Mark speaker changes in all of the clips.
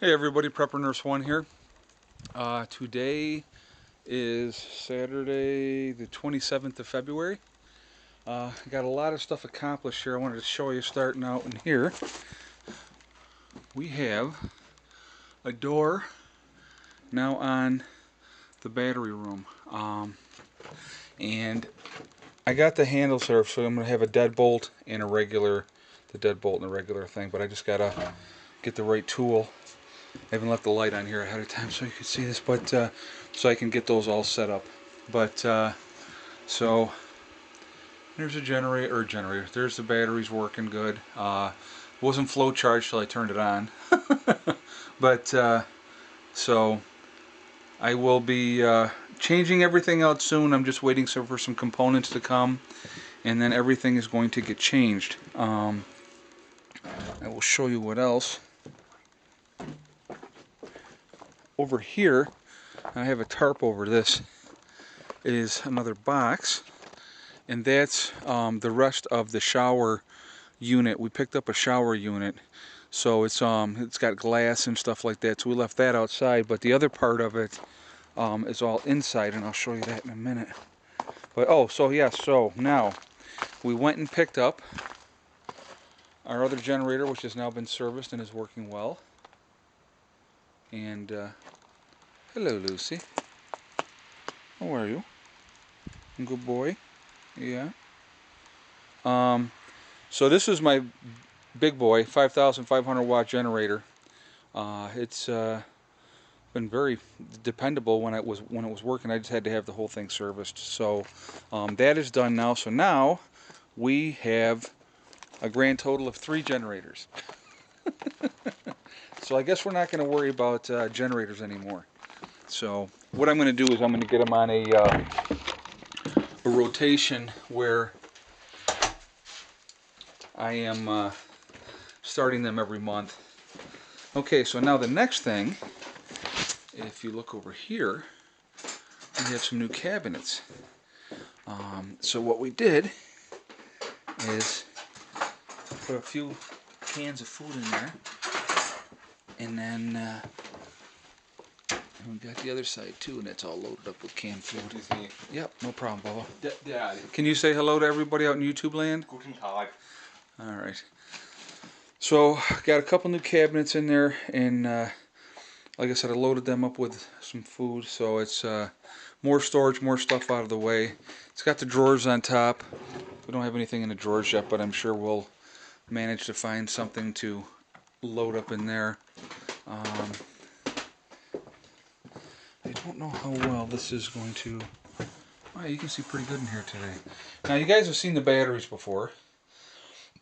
Speaker 1: Hey everybody, Prepper Nurse 1 here. Today is Saturday the 27th of February. Got a lot of stuff accomplished here. I wanted to show you starting out in here. We have a door now on the battery room. And I got the handles here, so I'm going to have a deadbolt and the deadbolt and a regular thing, but I just got to get the right tool. I haven't left the light on here ahead of time so you can see this, but so I can get those all set up. But so there's a generator. There's the batteries working good. Wasn't flow charged till I turned it on. But so I will be changing everything out soon. I'm just waiting for some components to come, and then everything is going to get changed. I will show you what else. Over here, I have a tarp over this, is another box, and that's the rest of the shower unit. We picked up a shower unit, so it's got glass and stuff like that, so we left that outside, but the other part of it is all inside, and I'll show you that in a minute. But so now we went and picked up our other generator, which has now been serviced and is working well. And hello, Lucy. How are you? Good boy. Yeah. So this is my big boy, 5,500 watt generator. It's been very dependable when it was working. I just had to have the whole thing serviced. So that is done now. So now we have a grand total of 3 generators. So I guess we're not going to worry about generators anymore. So what I'm going to do is I'm going to get them on a rotation where I am starting them every month. Okay, so now the next thing, if you look over here, we have some new cabinets. So what we did is put a few cans of food in there, and then we got the other side too, and it's all loaded up with canned food. Yep, no problem, Bubba.
Speaker 2: Dad.
Speaker 1: Can you say hello to everybody out in YouTube land?
Speaker 2: Guten Tag.
Speaker 1: Alright. So, got a couple new cabinets in there, and like I said, I loaded them up with some food, so it's more storage, more stuff out of the way. It's got the drawers on top. We don't have anything in the drawers yet, but I'm sure we'll manage to find something to load up in there. I don't know how well this is going to... Oh, you can see pretty good in here today. Now, you guys have seen the batteries before.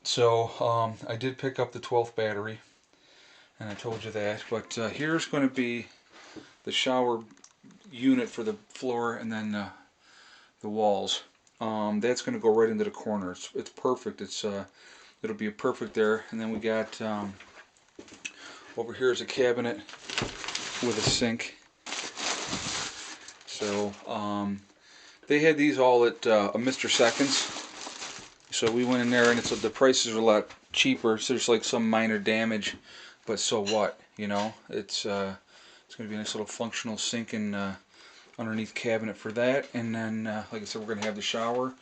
Speaker 1: So, I did pick up the 12th battery, and I told you that. But here's going to be the shower unit for the floor and then the walls. That's going to go right into the corner. It's perfect. It'll be perfect there. And then we got over here is a cabinet with a sink. So they had these all at a Mr. Seconds. So we went in there, and the prices are a lot cheaper. So there's like some minor damage, but so what? You know, it's going to be a nice little functional sink and underneath cabinet for that. And then, like I said, we're going to have the shower,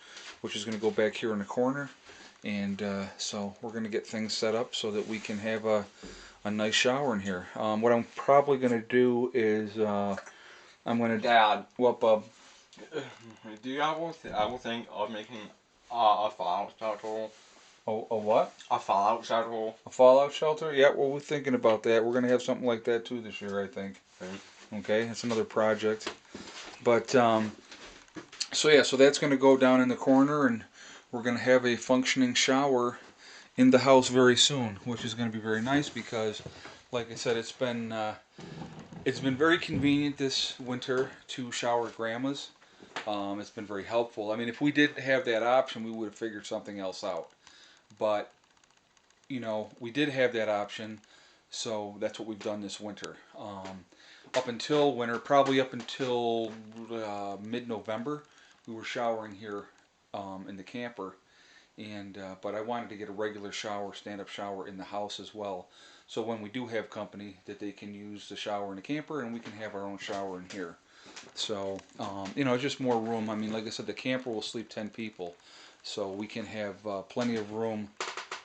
Speaker 1: which is going to go back here in the corner. And so we're going to get things set up so that we can have a nice shower in here. What I'm probably going to do is I'm going to...
Speaker 2: Dad.
Speaker 1: What, bub?
Speaker 2: Do you ever think of making a fallout shelter?
Speaker 1: A what?
Speaker 2: A fallout shelter.
Speaker 1: A fallout shelter? Yeah, well, we're thinking about that. We're going to have something like that too this year, I think. Okay, that's another project. But, so yeah, so that's going to go down in the corner, and we're going to have a functioning shower in the house very soon, which is going to be very nice because, like I said, it's been very convenient this winter to shower at Grandma's. It's been very helpful. I mean, if we didn't have that option, we would have figured something else out. But, you know, we did have that option, so that's what we've done this winter. Up until winter, probably up until mid-November, we were showering here in the camper. and but I wanted to get a regular shower, stand-up shower in the house as well. So when we do have company, that they can use the shower in the camper, and we can have our own shower in here. So you know, it's just more room. I mean, like I said, the camper will sleep 10 people, so we can have plenty of room,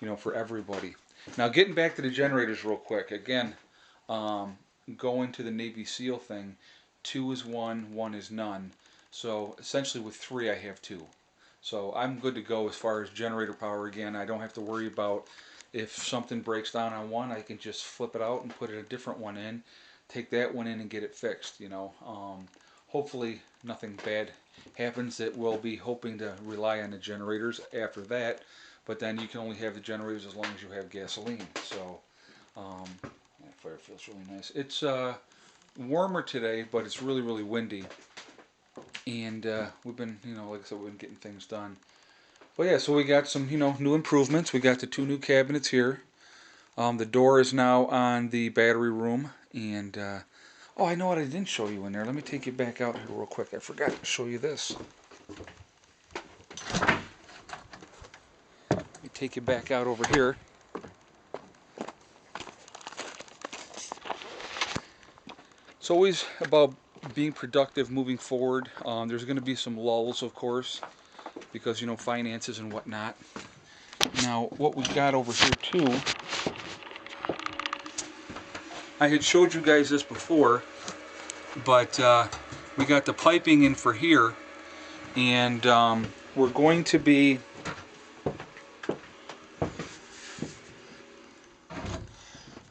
Speaker 1: you know, for everybody. Now, getting back to the generators real quick. Again, going to the Navy SEAL thing, 2 is 1, 1 is none. So essentially, with 3, I have 2. So I'm good to go as far as generator power. Again, I don't have to worry about if something breaks down on one. I can just flip it out and put a different one in, take that one in and get it fixed. You know, hopefully nothing bad happens. That we'll be hoping to rely on the generators after that. But then you can only have the generators as long as you have gasoline. So that fire feels really nice. It's warmer today, but it's really, really windy. And we've been, you know, like I said, we've been getting things done. But yeah, so we got some, you know, new improvements. We got the 2 new cabinets here. The door is now on the battery room. And, oh, I know what I didn't show you in there. Let me take you back out here real quick. I forgot to show you this. Let me take you back out over here. It's always about being productive moving forward. There's going to be some lulls, of course, because, you know, finances and whatnot. Now, what we've got over here, too, I had showed you guys this before, but we got the piping in for here, and we're going to be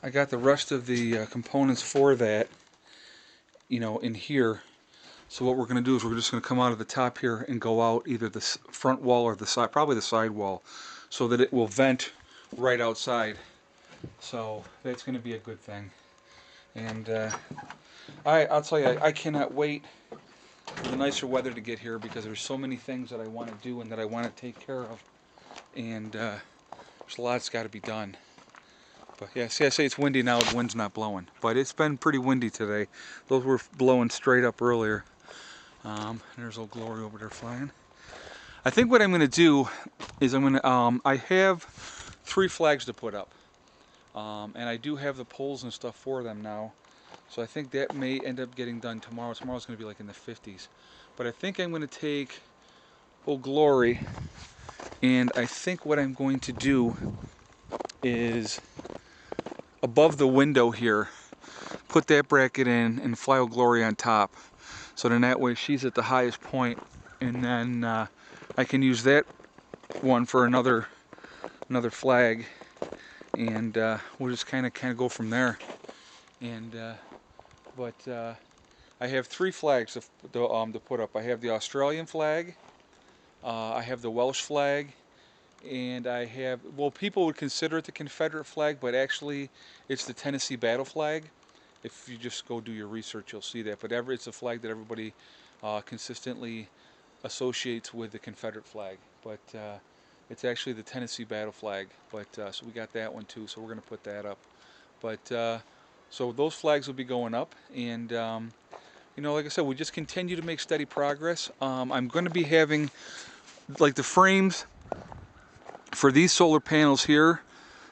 Speaker 1: I got the rest of the components for that, you know, in here. So what we're going to do is we're just going to come out of the top here and go out either the front wall or the side, probably the side wall, so that it will vent right outside. So that's going to be a good thing. And I'll tell you, I cannot wait for the nicer weather to get here, because there's so many things that I want to do and that I want to take care of. And there's a lot that's got to be done. But yeah, see, I say it's windy now, the wind's not blowing. But it's been pretty windy today. Those were blowing straight up earlier. There's Old Glory over there flying. I think what I'm going to do is I have 3 flags to put up. And I do have the poles and stuff for them now. So I think that may end up getting done tomorrow. Tomorrow's going to be like in the 50s. But I think I'm going to take Old Glory, and I think what I'm going to do is above the window here, put that bracket in and fly Old Glory on top. So then that way she's at the highest point, and then I can use that one for another flag, and we'll just kind of go from there. And I have 3 flags to put up. I have the Australian flag, I have the Welsh flag, and I have, well, people would consider it the Confederate flag, but actually it's the Tennessee battle flag. If you just go do your research, you'll see that. But it's a flag that everybody consistently associates with the Confederate flag. But it's actually the Tennessee battle flag. But so we got that one too, so we're going to put that up. But so those flags will be going up, and you know, like I said, we just continue to make steady progress. I'm going to be having, like, the frames for these solar panels here.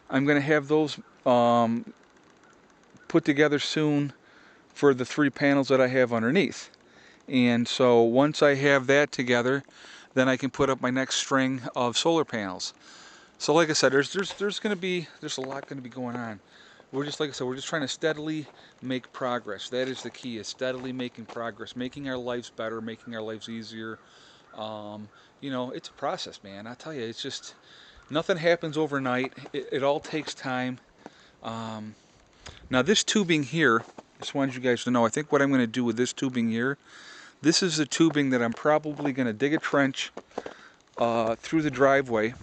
Speaker 1: I'm going to have those put together soon for the 3 panels that I have underneath. And so once I have that together, then I can put up my next string of solar panels. So like I said, there's a lot going to be going on. We're just, like I said, we're just trying to steadily make progress. That is the key, is steadily making progress, making our lives better, making our lives easier. You know, it's a process, man. I tell you, it's just, nothing happens overnight. It all takes time. Now this tubing here, just wanted you guys to know, I think what I'm going to do with this tubing here, this is the tubing that I'm probably going to dig a trench through the driveway,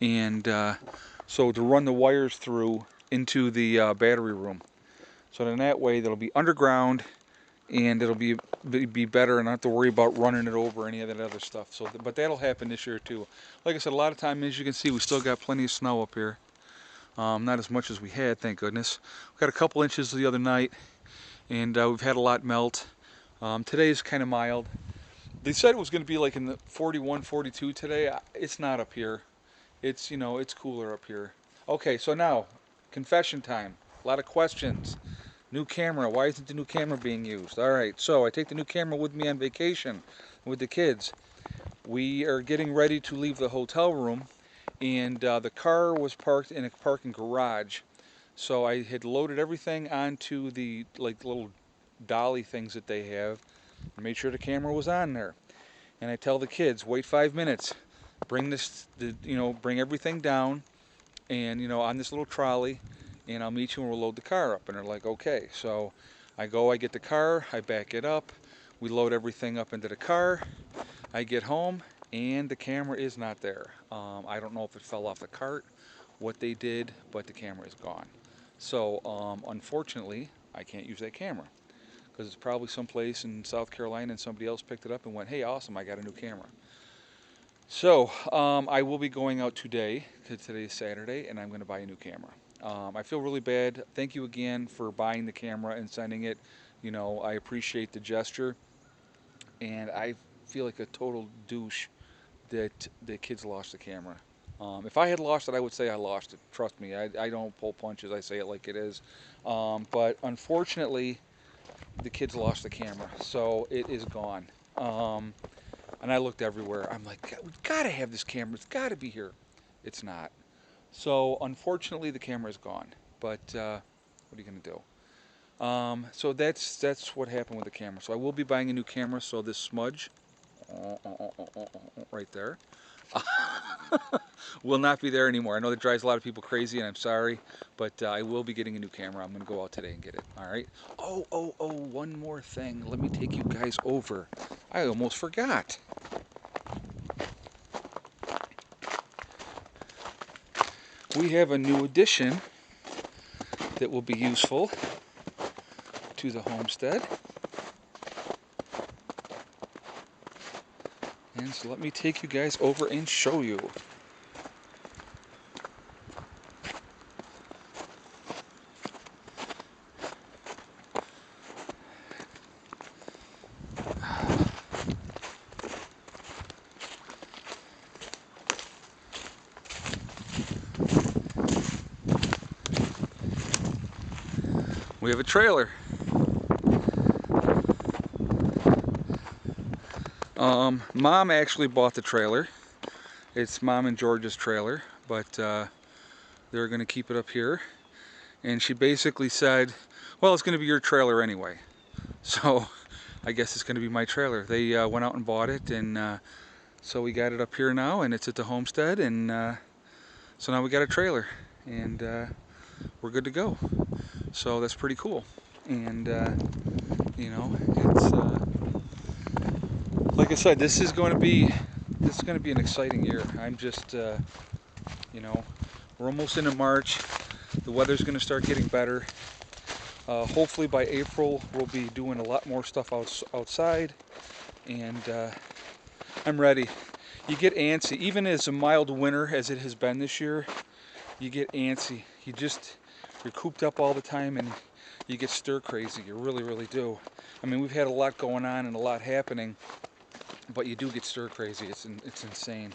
Speaker 1: and so to run the wires through into the battery room. So then that way that'll be underground, and it'll be better, and not have to worry about running it over or any of that other stuff. So, but that'll happen this year too. Like I said, a lot of time, as you can see, we still got plenty of snow up here. Not as much as we had, thank goodness. We got a couple inches the other night, and we've had a lot melt. Today's kind of mild. They said it was going to be like in the 41, 42 today. It's not up here. It's, it's cooler up here. Okay, so now, confession time. A lot of questions. New camera. Why isn't the new camera being used? All right, so I take the new camera with me on vacation with the kids. We are getting ready to leave the hotel room, and the car was parked in a parking garage. So I had loaded everything onto the little dolly things that they have, and made sure the camera was on there. And I tell the kids, wait 5 minutes, bring everything down, and on this little trolley, and I'll meet you and we'll load the car up. And they're like, okay. So I get the car, I back it up, we load everything up into the car. I get home and the camera is not there. I don't know if it fell off the cart, what they did, but the camera is gone. So unfortunately, I can't use that camera because it's probably someplace in South Carolina and somebody else picked it up and went, hey, awesome, I got a new camera. So I will be going out today, because today is Saturday, and I'm going to buy a new camera. I feel really bad. Thank you again for buying the camera and sending it. I appreciate the gesture, and I feel like a total douche that the kids lost the camera. If I had lost it, I would say I lost it. Trust me, I don't pull punches. I say it like it is. But unfortunately, the kids lost the camera, so it is gone. And I looked everywhere. I'm like, we've got to have this camera. It's got to be here. It's not. So unfortunately, the camera is gone. But what are you gonna do? So that's what happened with the camera. So I will be buying a new camera. So this smudge, right there, will not be there anymore. I know that drives a lot of people crazy, and I'm sorry, but I will be getting a new camera. I'm gonna go out today and get it. All right. Oh! One more thing. Let me take you guys over. I almost forgot. We have a new addition that will be useful to the homestead. And so let me take you guys over and show you. We have a trailer. Mom actually bought the trailer. It's Mom and George's trailer, but they're going to keep it up here. And she basically said, well, it's going to be your trailer anyway. So I guess it's going to be my trailer. They went out and bought it, and so we got it up here now, and it's at the homestead, and so now we got a trailer, and we're good to go. So that's pretty cool. And it's like I said, this is going to be an exciting year. I'm just we're almost into March. The weather's going to start getting better. Hopefully by April we'll be doing a lot more stuff outside, and I'm ready. You get antsy, even as a mild winter as it has been this year. You get antsy. You're cooped up all the time, and you get stir crazy. You really, really do. I mean, we've had a lot going on and a lot happening, but you do get stir crazy. It's insane.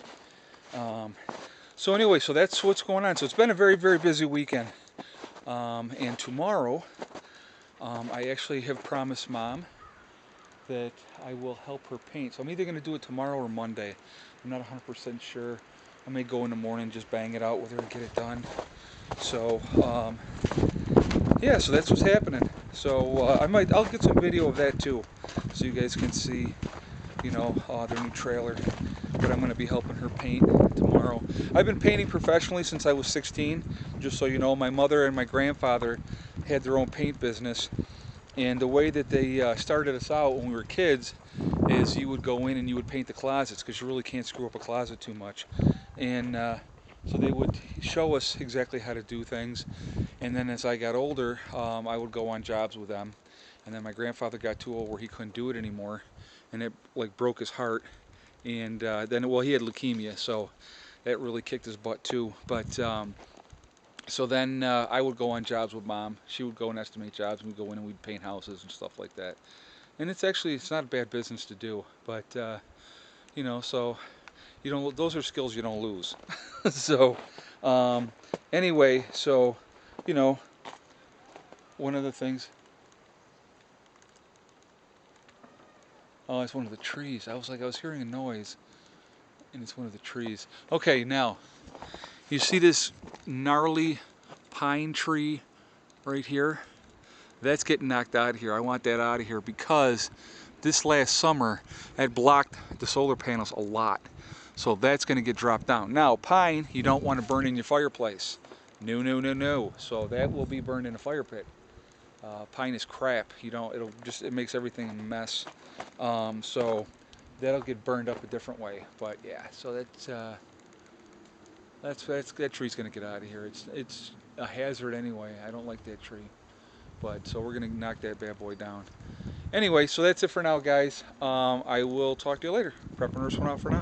Speaker 1: So anyway, so that's what's going on. So it's been a very, very busy weekend. And tomorrow, I actually have promised Mom that I will help her paint. So I'm either going to do it tomorrow or Monday. I'm not 100% sure. I may go in the morning, just bang it out with her and get it done. So yeah, so that's what's happening. So I'll get some video of that too, so you guys can see, their new trailer. But I'm going to be helping her paint tomorrow. I've been painting professionally since I was 16. Just so you know, my mother and my grandfather had their own paint business. And the way that they started us out when we were kids is you would go in and you would paint the closets, because you really can't screw up a closet too much. And so they would show us exactly how to do things. And then as I got older, I would go on jobs with them. And then my grandfather got too old where he couldn't do it anymore, and it broke his heart. And then, well, he had leukemia, so that really kicked his butt too. But so then I would go on jobs with Mom. She would go and estimate jobs, and we'd go in and we'd paint houses and stuff like that. And it's not a bad business to do. But so you don't. Those are skills you don't lose. So, anyway, so, you know, one of the things. Oh, it's one of the trees. I was hearing a noise, and it's one of the trees. Okay, now, you see this gnarly pine tree right here? That's getting knocked out of here. I want that out of here because this last summer it blocked the solar panels a lot. So that's going to get dropped down. Now, pine, you don't want to burn in your fireplace. No, no, no, no. So that will be burned in a fire pit. Pine is crap. You don't. It makes everything a mess. So that'll get burned up a different way. But yeah, so that tree's going to get out of here. It's a hazard anyway. I don't like that tree. But so we're going to knock that bad boy down. Anyway, so that's it for now, guys. I will talk to you later. Preppreneurs went out for now.